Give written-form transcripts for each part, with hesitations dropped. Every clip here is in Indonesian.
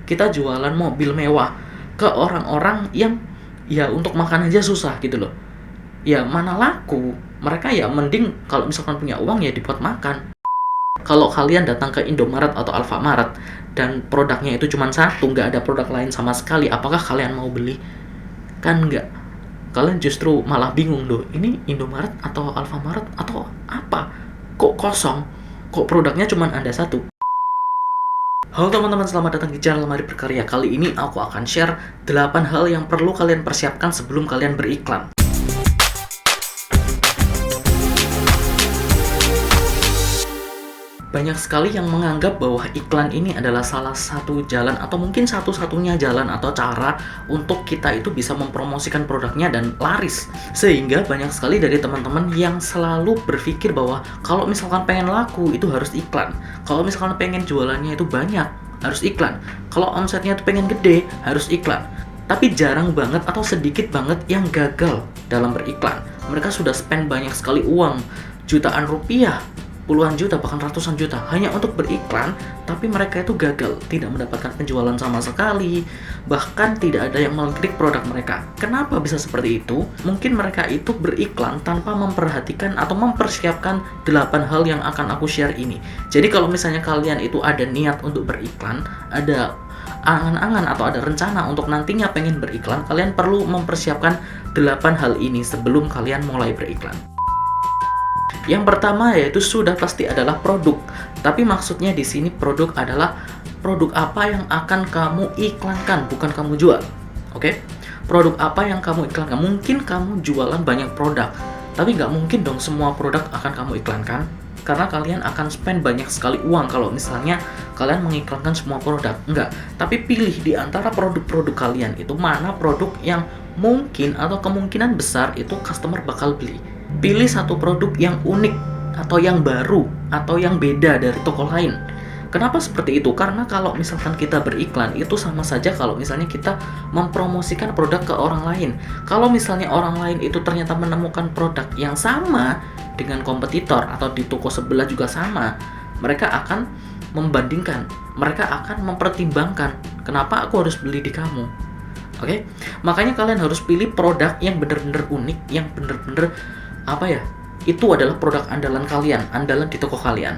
kita jualan mobil mewah ke orang-orang yang ya untuk makan aja susah gitu loh. Ya mana laku, mereka ya mending kalau misalkan punya uang ya dibuat makan. Kalau kalian datang ke Indomaret atau Alfamaret dan produknya itu cuma satu, nggak ada produk lain sama sekali, apakah kalian mau beli? Kan nggak. Kalian justru malah bingung loh, ini Indomaret atau Alfamaret atau apa? Kok kosong? Kok produknya cuma ada satu? Halo teman-teman, selamat datang di channel Mari Berkarya. Kali ini aku akan share 8 hal yang perlu kalian persiapkan sebelum kalian beriklan. Banyak sekali yang menganggap bahwa iklan ini adalah salah satu jalan atau mungkin satu-satunya jalan atau cara untuk kita itu bisa mempromosikan produknya dan laris. Sehingga banyak sekali dari teman-teman yang selalu berpikir bahwa kalau misalkan pengen laku itu harus iklan. Kalau misalkan pengen jualannya itu banyak, harus iklan. Kalau omsetnya itu pengen gede, harus iklan. Tapi jarang banget atau sedikit banget yang gagal dalam beriklan. Mereka sudah spend banyak sekali uang, jutaan rupiah, puluhan juta, bahkan ratusan juta hanya untuk beriklan, tapi mereka itu gagal, tidak mendapatkan penjualan sama sekali, bahkan tidak ada yang mengklik produk mereka. Kenapa bisa seperti itu? Mungkin mereka itu beriklan tanpa memperhatikan atau mempersiapkan 8 hal yang akan aku share ini. Jadi kalau misalnya kalian itu ada niat untuk beriklan, ada angan-angan atau ada rencana untuk nantinya pengen beriklan, kalian perlu mempersiapkan 8 hal ini sebelum kalian mulai beriklan. Yang pertama yaitu sudah pasti adalah produk. Tapi maksudnya di sini produk adalah produk apa yang akan kamu iklankan, bukan kamu jual. Oke? Produk apa yang kamu iklankan? Mungkin kamu jualan banyak produk, tapi nggak mungkin dong semua produk akan kamu iklankan. Karena kalian akan spend banyak sekali uang kalau misalnya kalian mengiklankan semua produk. Enggak, tapi pilih di antara produk-produk kalian itu mana produk yang mungkin atau kemungkinan besar itu customer bakal beli. Pilih satu produk yang unik atau yang baru atau yang beda dari toko lain. Kenapa seperti itu? Karena kalau misalkan kita beriklan itu sama saja kalau misalnya kita mempromosikan produk ke orang lain. Kalau misalnya orang lain itu ternyata menemukan produk yang sama dengan kompetitor atau di toko sebelah juga sama, mereka akan membandingkan, mereka akan mempertimbangkan, kenapa aku harus beli di kamu? Oke? Makanya kalian harus pilih produk yang benar-benar unik, yang benar-benar itu adalah produk andalan kalian, andalan di toko kalian.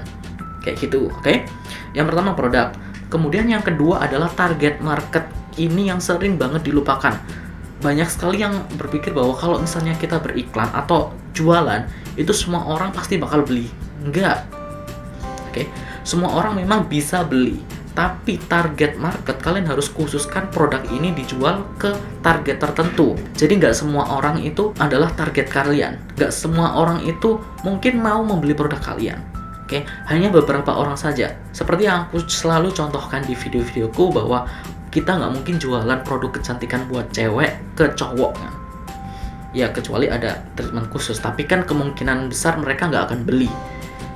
Kayak gitu, oke? Yang pertama produk. Kemudian yang kedua adalah target market. Ini yang sering banget dilupakan. Banyak sekali yang berpikir bahwa kalau misalnya kita beriklan atau jualan, itu semua orang pasti bakal beli. Enggak. Oke? Semua orang memang bisa beli. Tapi target market kalian harus khususkan produk ini dijual ke target tertentu. Jadi nggak semua orang itu adalah target kalian. Nggak semua orang itu mungkin mau membeli produk kalian. Oke, hanya beberapa orang saja. Seperti yang aku selalu contohkan di video-videoku bahwa kita nggak mungkin jualan produk kecantikan buat cewek ke cowok. Ya kecuali ada treatment khusus. Tapi kan kemungkinan besar mereka nggak akan beli.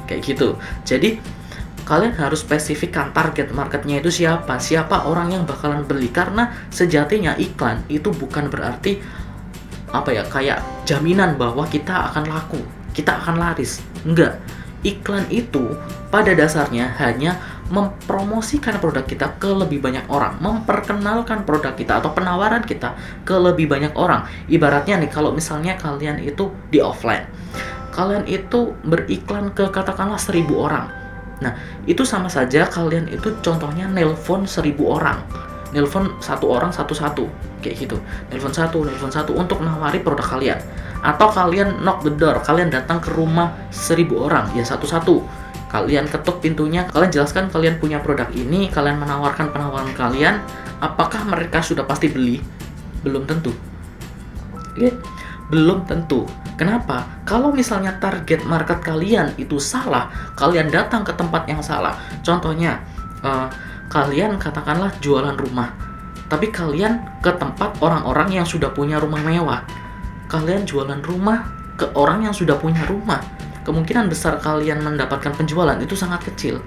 Kayak gitu. Jadi kalian harus spesifikkan target marketnya itu siapa orang yang bakalan beli. Karena sejatinya iklan itu bukan berarti kayak jaminan bahwa kita akan laku, kita akan laris. Enggak, iklan itu pada dasarnya hanya mempromosikan produk kita ke lebih banyak orang, memperkenalkan produk kita atau penawaran kita ke lebih banyak orang. Ibaratnya nih, kalau misalnya kalian itu di offline, kalian itu beriklan ke katakanlah 1000 orang. Nah, itu sama saja kalian itu contohnya nelpon 1000 orang. Nelpon satu orang satu-satu, kayak gitu. Nelpon satu untuk nawari produk kalian. Atau kalian knock the door, kalian datang ke rumah 1000 orang, ya satu-satu. Kalian ketuk pintunya, kalian jelaskan kalian punya produk ini, kalian menawarkan penawaran kalian. Apakah mereka sudah pasti beli? Belum tentu. Oke? Belum tentu. Kenapa? Kalau misalnya target market kalian itu salah, kalian datang ke tempat yang salah. Contohnya, kalian katakanlah jualan rumah, tapi kalian ke tempat orang-orang yang sudah punya rumah mewah. Kalian jualan rumah ke orang yang sudah punya rumah. Kemungkinan besar kalian mendapatkan penjualan itu sangat kecil.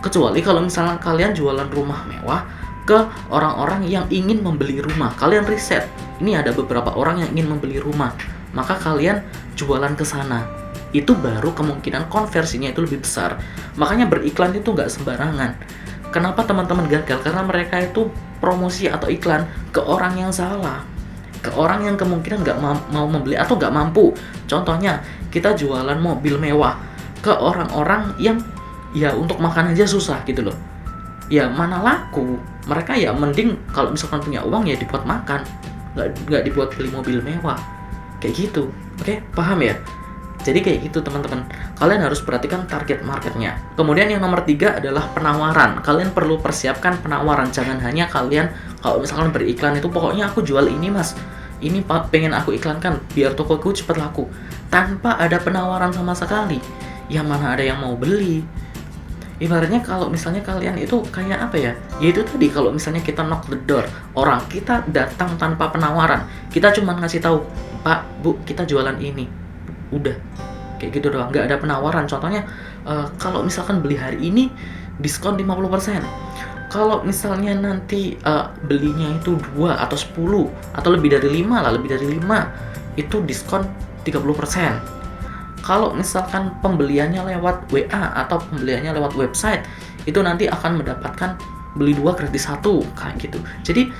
Kecuali kalau misalnya kalian jualan rumah mewah ke orang-orang yang ingin membeli rumah. Kalian riset, ini ada beberapa orang yang ingin membeli rumah, maka kalian jualan ke sana. Itu baru kemungkinan konversinya itu lebih besar. Makanya beriklan itu nggak sembarangan. Kenapa teman-teman gagal? Karena mereka itu promosi atau iklan ke orang yang salah, ke orang yang kemungkinan nggak mau membeli atau nggak mampu. Contohnya, kita jualan mobil mewah ke orang-orang yang ya untuk makan aja susah gitu loh. Ya mana laku, mereka ya mending kalau misalkan punya uang ya dibuat makan, nggak dibuat beli mobil mewah kayak gitu. Oke, paham ya? Jadi kayak gitu teman-teman, kalian harus perhatikan target marketnya. Kemudian yang nomor 3 adalah penawaran. Kalian perlu persiapkan penawaran, jangan hanya kalian kalau misalkan beriklan itu pokoknya aku jual ini mas, ini pengen aku iklankan biar tokoku cepat laku, tanpa ada penawaran sama sekali. Yang mana ada yang mau beli? Ibaratnya kalau misalnya kalian itu kayak apa ya? Yaitu tadi kalau misalnya kita knock the door, orang kita datang tanpa penawaran, kita cuma ngasih tahu, Pak, Bu, kita jualan ini. Udah, kayak gitu doang, nggak ada penawaran. Contohnya, kalau misalkan beli hari ini diskon 50%. Kalau misalnya nanti belinya itu 2 atau 10 atau lebih dari 5 lah, lebih dari 5 itu diskon 30%. Kalau misalkan pembeliannya lewat WA atau pembeliannya lewat website, itu nanti akan mendapatkan beli 2 gratis 1 kayak gitu. Jadi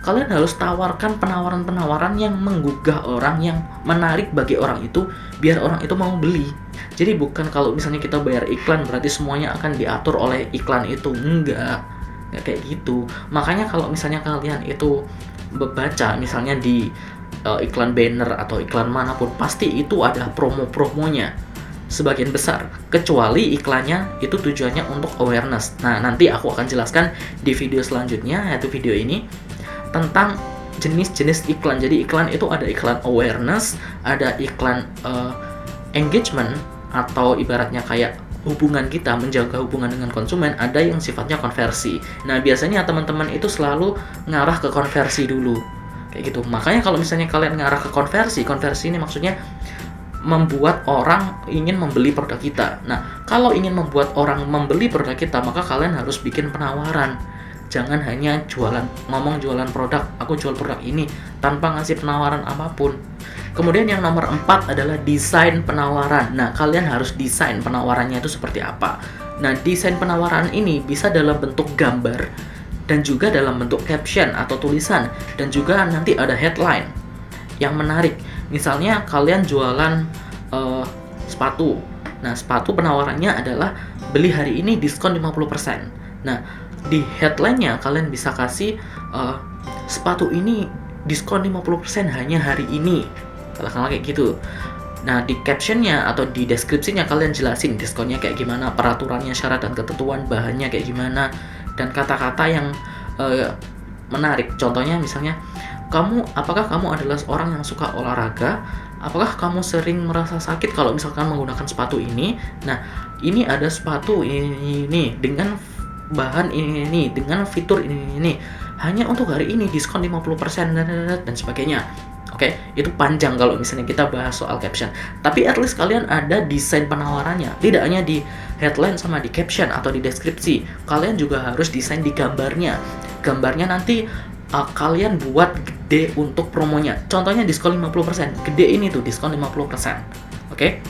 kalian harus tawarkan penawaran-penawaran yang menggugah orang, yang menarik bagi orang itu biar orang itu mau beli. Jadi bukan kalau misalnya kita bayar iklan berarti semuanya akan diatur oleh iklan itu. Enggak kayak gitu. Makanya kalau misalnya kalian itu baca misalnya di iklan banner atau iklan manapun, pasti itu ada promo-promonya sebagian besar, kecuali iklannya itu tujuannya untuk awareness. Nah, nanti aku akan jelaskan di video selanjutnya, yaitu video ini tentang jenis-jenis iklan. Jadi iklan itu ada iklan awareness, ada iklan engagement atau ibaratnya kayak hubungan kita, menjaga hubungan dengan konsumen, ada yang sifatnya konversi. Nah, biasanya teman-teman itu selalu ngarah ke konversi dulu kayak gitu. Makanya kalau misalnya kalian ngarah ke konversi ini maksudnya membuat orang ingin membeli produk kita. Nah, kalau ingin membuat orang membeli produk kita, maka kalian harus bikin penawaran. Jangan hanya ngomong jualan produk, aku jual produk ini tanpa ngasih penawaran apapun. Kemudian yang nomor 4 adalah desain penawaran. Nah, kalian harus desain penawarannya itu seperti apa. Nah, desain penawaran ini bisa dalam bentuk gambar dan juga dalam bentuk caption atau tulisan, dan juga nanti ada headline yang menarik. Misalnya kalian jualan sepatu. Nah, sepatu penawarannya adalah beli hari ini diskon 50%. Nah, di headline-nya kalian bisa kasih sepatu ini diskon 50% hanya hari ini. Katakanlah kayak gitu. Nah, di caption-nya atau di deskripsinya kalian jelasin diskonnya kayak gimana, peraturannya, syarat dan ketentuan, bahannya kayak gimana, dan kata-kata yang menarik. Contohnya misalnya, apakah kamu adalah orang yang suka olahraga? Apakah kamu sering merasa sakit kalau misalkan menggunakan sepatu ini? Nah, ini ada sepatu ini dengan bahan ini dengan fitur ini hanya untuk hari ini diskon 50% dan sebagainya. Oke, itu panjang kalau misalnya kita bahas soal caption. Tapi at least kalian ada desain penawarannya. Tidak hanya di headline sama di caption atau di deskripsi. Kalian juga harus desain di gambarnya. Gambarnya nanti kalian buat gede untuk promonya. Contohnya diskon 50%. Gede ini tuh diskon 50%. Oke?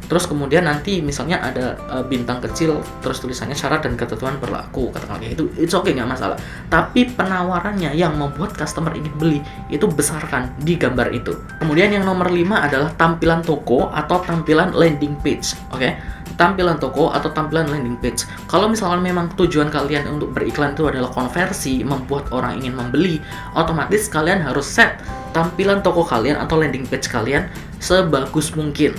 Terus kemudian nanti misalnya ada bintang kecil, terus tulisannya syarat dan ketentuan berlaku, katakanlah kayak itu, it's okay, nggak masalah. Tapi penawarannya yang membuat customer ingin beli itu besarkan di gambar itu. Kemudian yang nomor 5 adalah tampilan toko atau tampilan landing page. Oke? Tampilan toko atau tampilan landing page. Kalau misalnya memang tujuan kalian untuk beriklan itu adalah konversi, membuat orang ingin membeli, otomatis kalian harus set tampilan toko kalian atau landing page kalian sebagus mungkin.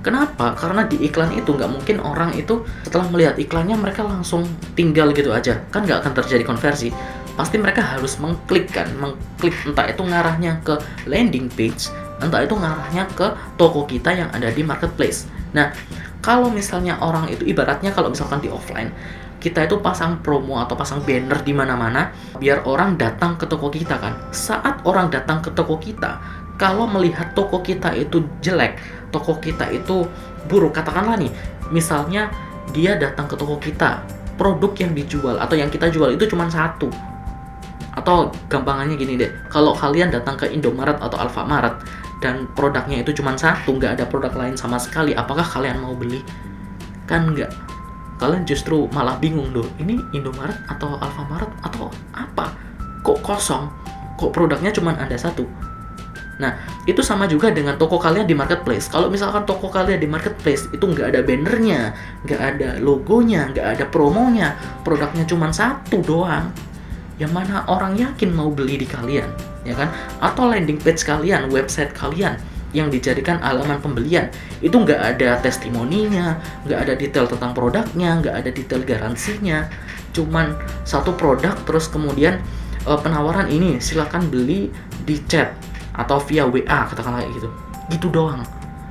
Kenapa? Karena di iklan itu nggak mungkin orang itu setelah melihat iklannya mereka langsung tinggal gitu aja. Kan nggak akan terjadi konversi. Pasti mereka harus mengklik entah itu ngarahnya ke landing page, entah itu ngarahnya ke toko kita yang ada di marketplace. Nah, kalau misalnya orang itu ibaratnya kalau misalkan di offline, kita itu pasang promo atau pasang banner di mana-mana biar orang datang ke toko kita kan. Saat orang datang ke toko kita, kalau melihat toko kita itu jelek, toko kita itu buruk, katakanlah nih, misalnya dia datang ke toko kita, produk yang dijual atau yang kita jual itu cuma satu. Atau gampangannya gini deh, kalau kalian datang ke Indomaret atau Alfamaret dan produknya itu cuma satu, nggak ada produk lain sama sekali, apakah kalian mau beli? Kan nggak. kalian justru malah bingung, loh ini Indomaret atau Alfamaret atau apa, kok kosong, kok produknya cuma ada satu. Nah, itu sama juga dengan toko kalian di marketplace. Kalau misalkan toko kalian di marketplace itu nggak ada bannernya, nggak ada logonya, nggak ada promonya, produknya cuma satu doang, yang mana orang yakin mau beli di kalian, ya kan? Atau landing page kalian, website kalian yang dijadikan halaman pembelian, itu nggak ada testimoninya, nggak ada detail tentang produknya, nggak ada detail garansinya, cuman satu produk terus kemudian penawaran ini silakan beli di chat atau via WA, katakanlah kayak gitu doang,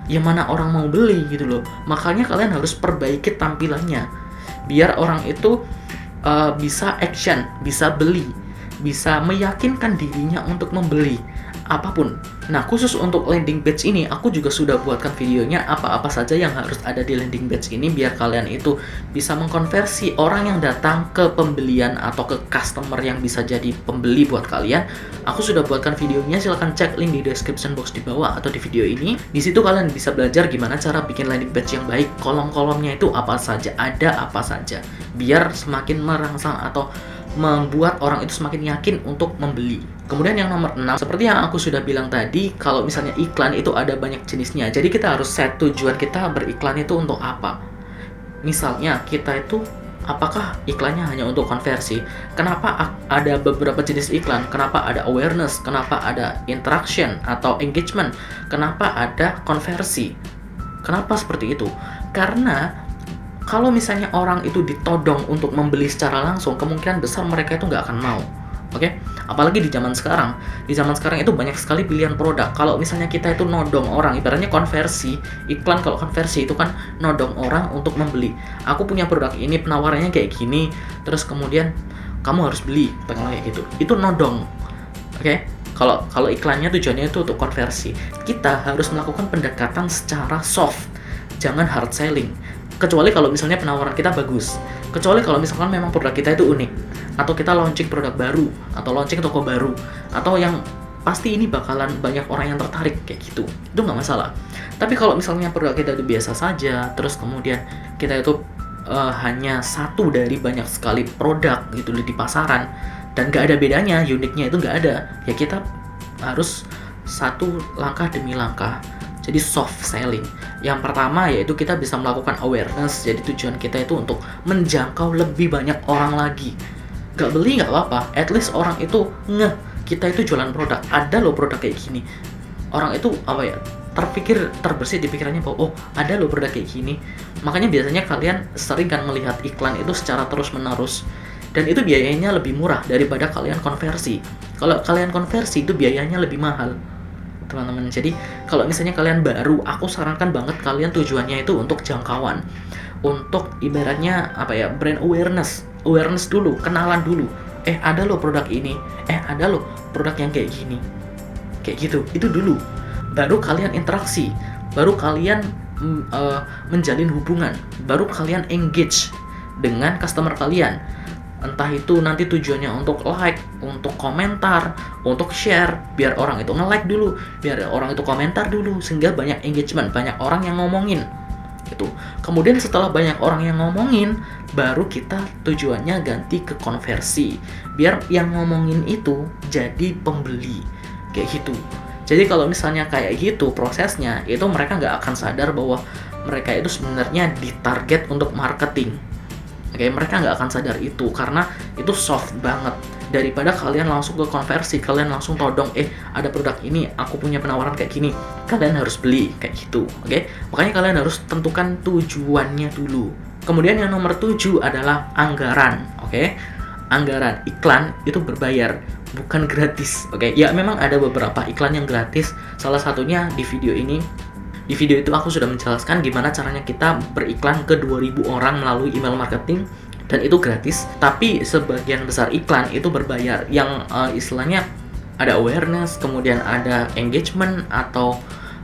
yang mana orang mau beli gitu loh. Makanya kalian harus perbaiki tampilannya biar orang itu bisa action, bisa beli, bisa meyakinkan dirinya untuk membeli apapun. Nah, khusus untuk landing page ini aku juga sudah buatkan videonya apa-apa saja yang harus ada di landing page ini biar kalian itu bisa mengkonversi orang yang datang ke pembelian atau ke customer yang bisa jadi pembeli buat kalian. Aku sudah buatkan videonya, silahkan cek link di description box di bawah atau di video ini. Di situ kalian bisa belajar gimana cara bikin landing page yang baik, kolom-kolomnya itu apa saja, ada apa saja, biar semakin merangsang atau membuat orang itu semakin yakin untuk membeli. Kemudian yang nomor 6, seperti yang aku sudah bilang tadi, kalau misalnya iklan itu ada banyak jenisnya. Jadi kita harus set tujuan kita beriklan itu untuk apa. Misalnya kita itu apakah iklannya hanya untuk konversi? Kenapa ada beberapa jenis iklan? Kenapa ada awareness? Kenapa ada interaction atau engagement? Kenapa ada konversi? Kenapa seperti itu? Karena kalau misalnya orang itu ditodong untuk membeli secara langsung, kemungkinan besar mereka itu nggak akan mau. Oke? Apalagi di zaman sekarang. Di zaman sekarang itu banyak sekali pilihan produk. Kalau misalnya kita itu nodong orang, ibaratnya konversi, iklan kalau konversi itu kan nodong orang untuk membeli. Aku punya produk ini, penawarannya kayak gini, terus kemudian kamu harus beli, kayak gitu. Itu nodong. Oke? Kalau iklannya tujuannya itu untuk konversi. Kita harus melakukan pendekatan secara soft. Jangan hard selling. Kecuali kalau misalnya penawaran kita bagus, kecuali kalau misalkan memang produk kita itu unik, atau kita launching produk baru, atau launching toko baru, atau yang pasti ini bakalan banyak orang yang tertarik kayak gitu, itu nggak masalah. Tapi kalau misalnya produk kita itu biasa saja, terus kemudian kita itu hanya satu dari banyak sekali produk gitu di pasaran, dan nggak ada bedanya, uniknya itu nggak ada, ya kita harus satu langkah demi langkah. Jadi soft selling. Yang pertama yaitu kita bisa melakukan awareness. Jadi tujuan kita itu untuk menjangkau lebih banyak orang lagi. Gak beli gak apa-apa, at least orang itu kita itu jualan produk. Ada loh produk kayak gini. Orang itu terbersit di pikirannya bahwa ada loh produk kayak gini. Makanya biasanya kalian sering kan melihat iklan itu secara terus menerus. Dan itu biayanya lebih murah daripada kalian konversi. Kalau kalian konversi itu biayanya lebih mahal, teman-teman. Jadi kalau misalnya kalian baru, aku sarankan banget kalian tujuannya itu untuk jangkauan, untuk ibaratnya brand awareness dulu, kenalan dulu. Ada loh produk ini, ada loh produk yang kayak gini, kayak gitu. Itu dulu, baru kalian interaksi, baru kalian menjalin hubungan, baru kalian engage dengan customer kalian. Entah itu nanti tujuannya untuk like, untuk komentar, untuk share, biar orang itu nge-like dulu, biar orang itu komentar dulu, sehingga banyak engagement, banyak orang yang ngomongin gitu. Kemudian setelah banyak orang yang ngomongin, baru kita tujuannya ganti ke konversi, biar yang ngomongin itu jadi pembeli, kayak gitu. Jadi kalau misalnya kayak gitu prosesnya, itu mereka nggak akan sadar bahwa mereka itu sebenarnya ditarget untuk marketing. Oke, mereka nggak akan sadar itu karena itu soft banget. Daripada kalian langsung ke konversi, kalian langsung todong, ada produk ini, aku punya penawaran kayak gini, kalian harus beli, kayak gitu. Oke, makanya kalian harus tentukan tujuannya dulu. Kemudian yang nomor 7 adalah anggaran. Oke, anggaran iklan itu berbayar, bukan gratis. Oke, ya memang ada beberapa iklan yang gratis. Salah satunya di video ini. Di video itu aku sudah menjelaskan gimana caranya kita beriklan ke 2000 orang melalui email marketing, dan itu gratis. Tapi sebagian besar iklan itu berbayar, yang istilahnya ada awareness, kemudian ada engagement atau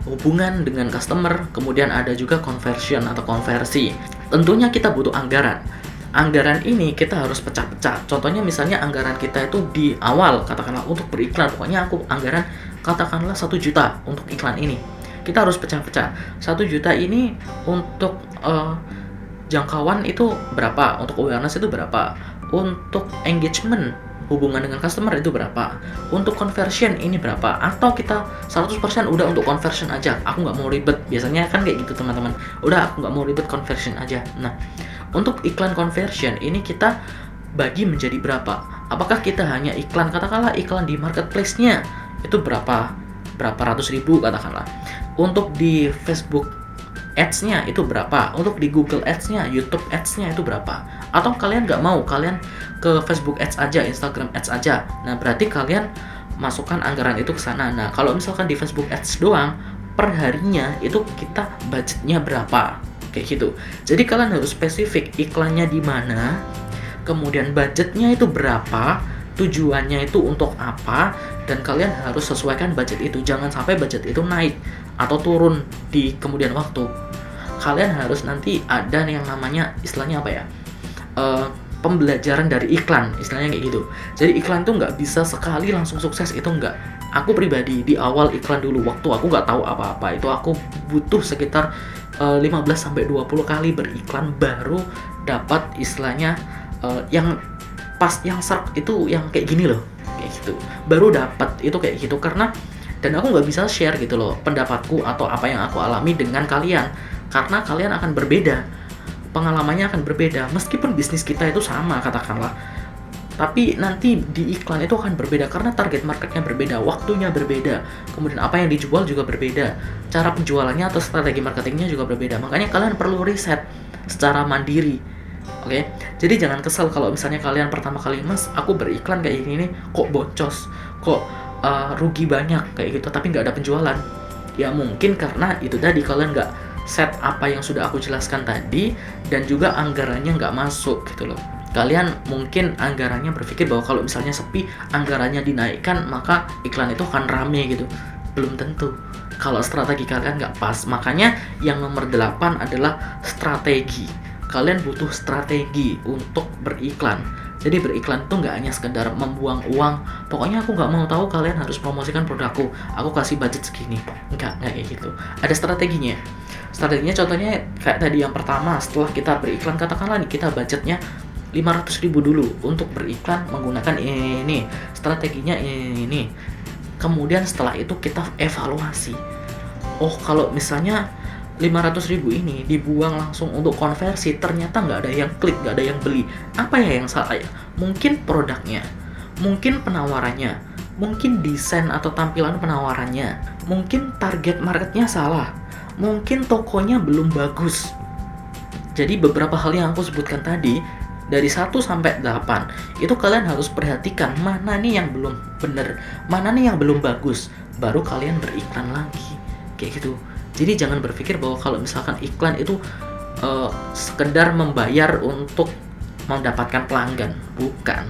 hubungan dengan customer, kemudian ada juga conversion atau konversi. Tentunya kita butuh anggaran. Anggaran ini kita harus pecah-pecah. Contohnya misalnya anggaran kita itu di awal, katakanlah untuk beriklan, pokoknya aku anggaran katakanlah 1 juta untuk iklan ini. Kita harus pecah-pecah. 1 juta ini untuk jangkauan itu berapa, untuk awareness itu berapa, untuk engagement hubungan dengan customer itu berapa, untuk conversion ini berapa, atau kita 100% udah untuk conversion aja, aku nggak mau ribet. Biasanya kan kayak gitu teman-teman, udah aku nggak mau ribet, conversion aja. Nah, untuk iklan conversion ini kita bagi menjadi berapa. Apakah kita hanya iklan, katakanlah iklan di marketplace-nya itu berapa ratus ribu katakanlah, untuk di Facebook Ads-nya itu berapa, untuk di Google Ads-nya, YouTube Ads-nya itu berapa, atau kalian nggak mau, kalian ke Facebook Ads aja, Instagram Ads aja. Nah, berarti kalian masukkan anggaran itu ke sana. Nah, kalau misalkan di Facebook Ads doang, per harinya itu kita budgetnya berapa, kayak gitu. Jadi kalian harus spesifik iklannya di mana, kemudian budgetnya itu berapa, tujuannya itu untuk apa, dan kalian harus sesuaikan budget itu. Jangan sampai budget itu naik atau turun di kemudian waktu. Kalian harus nanti ada yang namanya, istilahnya apa ya, pembelajaran dari iklan, istilahnya kayak gitu. Jadi iklan tuh nggak bisa sekali langsung sukses, itu nggak. Aku pribadi di awal iklan dulu, waktu aku nggak tahu apa-apa, itu aku butuh sekitar 15-20 kali beriklan baru dapat istilahnya yang pas, yang serp itu yang kayak gini loh, kayak gitu, baru dapat itu kayak gitu. Karena dan aku nggak bisa share gitu loh pendapatku atau apa yang aku alami dengan kalian, karena kalian akan berbeda, pengalamannya akan berbeda. Meskipun bisnis kita itu sama katakanlah, tapi nanti di iklan itu akan berbeda karena target marketnya berbeda, waktunya berbeda, kemudian apa yang dijual juga berbeda, cara penjualannya atau strategi marketingnya juga berbeda. Makanya kalian perlu riset secara mandiri. Oke, jadi jangan kesel kalau misalnya kalian pertama kali, Mas, aku beriklan kayak gini nih, kok boncos, kok rugi banyak kayak gitu, tapi nggak ada penjualan. Ya mungkin karena itu tadi, kalian nggak set apa yang sudah aku jelaskan tadi, dan juga anggarannya nggak masuk gitu loh. Kalian mungkin anggarannya berpikir bahwa kalau misalnya sepi, anggarannya dinaikkan, maka iklan itu akan rame gitu. Belum tentu kalau strategi kalian nggak pas. Makanya yang nomor 8 adalah strategi. Kalian butuh strategi untuk beriklan. Jadi beriklan itu nggak hanya sekedar membuang uang, pokoknya aku nggak mau tahu kalian harus promosikan produkku, aku kasih budget segini. Nggak kayak gitu. Ada strateginya. Strateginya contohnya kayak tadi yang pertama, setelah kita beriklan, katakanlah nih kita budgetnya 500.000 dulu untuk beriklan menggunakan ini. Strateginya ini. Kemudian setelah itu kita evaluasi. Oh, kalau misalnya 500.000 ini dibuang langsung untuk konversi, ternyata nggak ada yang klik, nggak ada yang beli. Apa ya yang salah ya? Mungkin produknya, mungkin penawarannya, mungkin desain atau tampilan penawarannya, mungkin target marketnya salah, mungkin tokonya belum bagus. Jadi beberapa hal yang aku sebutkan tadi, dari 1 sampai 8, itu kalian harus perhatikan mana nih yang belum bener, mana nih yang belum bagus, baru kalian beriklan lagi, kayak gitu. Jadi jangan berpikir bahwa kalau misalkan iklan itu sekedar membayar untuk mendapatkan pelanggan. Bukan.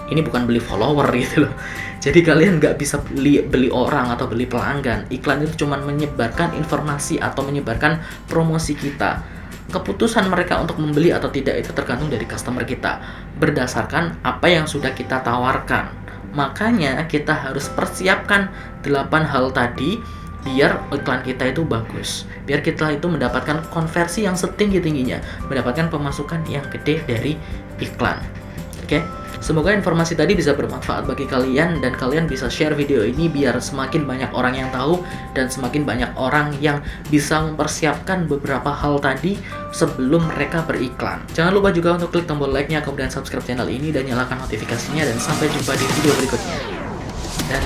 Ini bukan beli follower gitu loh. Jadi kalian nggak bisa beli orang atau beli pelanggan. Iklan itu cuma menyebarkan informasi atau menyebarkan promosi kita. Keputusan mereka untuk membeli atau tidak itu tergantung dari customer kita, berdasarkan apa yang sudah kita tawarkan. Makanya kita harus persiapkan 8 hal tadi biar iklan kita itu bagus, biar kita itu mendapatkan konversi yang setinggi-tingginya, mendapatkan pemasukan yang gede dari iklan. Oke, semoga informasi tadi bisa bermanfaat bagi kalian, dan kalian bisa share video ini biar semakin banyak orang yang tahu dan semakin banyak orang yang bisa mempersiapkan beberapa hal tadi sebelum mereka beriklan. Jangan lupa juga untuk klik tombol like-nya, kemudian subscribe channel ini dan nyalakan notifikasinya, dan sampai jumpa di video berikutnya. Dan